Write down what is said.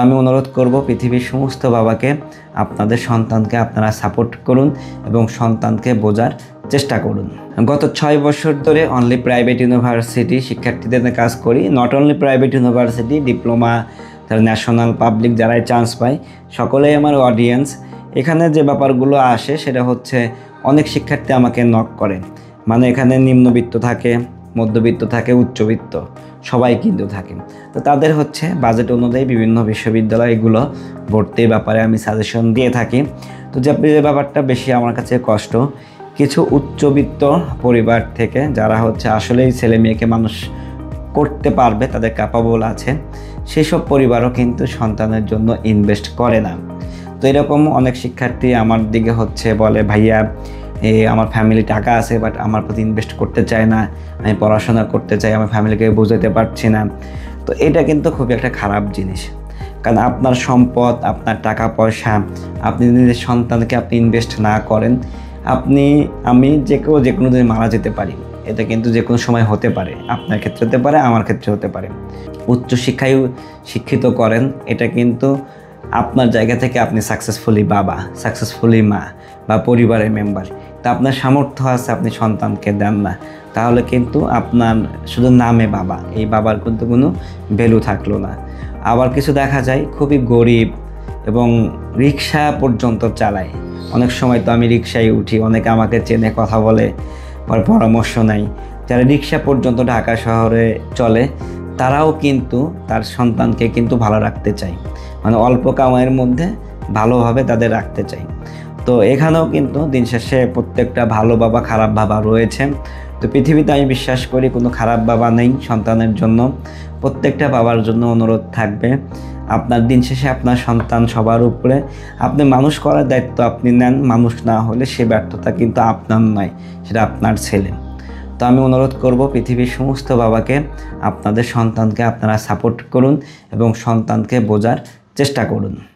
আমি অনুরোধ করব পৃথিবীর সমস্ত বাবাকে আপনাদের সন্তানকে আপনারা সাপোর্ট করুন এবং সন্তানকে বোঝার চেষ্টা করুন। গত 6 বছর ধরে অনলি প্রাইভেট ইউনিভার্সিটি শিক্ষার্থীদের কাজ করি। Not only private university, diploma, তার ন্যাশনাল, পাবলিক যারাই চান্স পায় সকলেই আমার অডিয়েন্স। এখানে যে ব্যাপারগুলো আসে সেটা হচ্ছে অনেক শিক্ষার্থী আমাকে নক করে, মানে এখানে নিম্নবিত্ত থাকে, মধ্যবিত্ত থাকে, উচ্চবিত্ত, সবাই কিন্তু থাকে। তো তাদের হচ্ছে বাজেট অনুযায়ী বিভিন্ন বিশ্ববিদ্যালয়গুলো ভর্তির ব্যাপারে আমি সাজেশন দিয়ে থাকি। তো যে ব্যাপারটা বেশি আমার কাছে কষ্ট, কিছু উচ্চবিত্ত পরিবার থেকে যারা হচ্ছে আসলেই ছেলে মেয়েকে মানুষ করতে পারবে, তাদের ক্যাপাবল আছে, সেসব পরিবারও কিন্তু সন্তানের জন্য ইনভেস্ট করে না। তো এরকম অনেক শিক্ষার্থী আমার দিকে হচ্ছে বলে, ভাইয়া আমার ফ্যামিলি টাকা আছে বাট আমার প্রতি ইনভেস্ট করতে চায় না, আমি পড়াশোনা করতে চাই, আমার ফ্যামিলিকে বোঝাতে পারছি না। তো এটা কিন্তু খুবই একটা খারাপ জিনিস, কারণ আপনার সম্পদ, আপনার টাকা পয়সা, আপনি নিজের সন্তানকে আপনি ইনভেস্ট না করেন, আমি যে কোনো দিন মারা যেতে পারি। এটা কিন্তু যে কোনো সময় হতে পারে, আপনার ক্ষেত্রে হতে পারে, আমার ক্ষেত্রে হতে পারে। উচ্চশিক্ষায় শিক্ষিত করেন, এটা কিন্তু আপনার জায়গা থেকে আপনি সাকসেসফুলি বাবা, সাকসেসফুলি মা বা পরিবারের মেম্বার। তা আপনার সামর্থ্য আছে, আপনি সন্তানকে দেন না, তাহলে কিন্তু আপনার শুধু নামে বাবা, এই বাবার কিন্তু কোনো ভ্যালু থাকলো না। আবার কিছু দেখা যায় খুবই গরিব এবং রিক্সা পর্যন্ত চালায়। অনেক সময় তো আমি রিক্সায় উঠি, অনেকে আমাকে চেনে, কথা বলে, আর পরামর্শ নাই। যারা রিক্সা পর্যন্ত ঢাকা শহরে চলে, তারাও কিন্তু তার সন্তানকে কিন্তু ভালো রাখতে চায়, মানে অল্প কামাইয়ের মধ্যে ভালোভাবে তাদের রাখতে চাই। তো এখানেও কিন্তু দিন শেষে প্রত্যেকটা ভালো বাবা, খারাপ বাবা রয়েছে। তো পৃথিবীতে আমি বিশ্বাস করি কোনো খারাপ বাবা নেই সন্তানের জন্য। প্রত্যেকটা বাবার জন্য অনুরোধ থাকবে, আপনার দিন শেষে আপনার সন্তান সবার উপরে, আপনি মানুষ করার দায়িত্ব আপনি নেন। মানুষ না হলে সে ব্যর্থতা কিন্তু আপনার নয়, সেটা আপনার ছেলে। তো আমি অনুরোধ করব পৃথিবীর সমস্ত বাবাকে আপনাদের সন্তানকে আপনারা সাপোর্ট করুন এবং সন্তানকে বোঝার চেষ্টা করুন।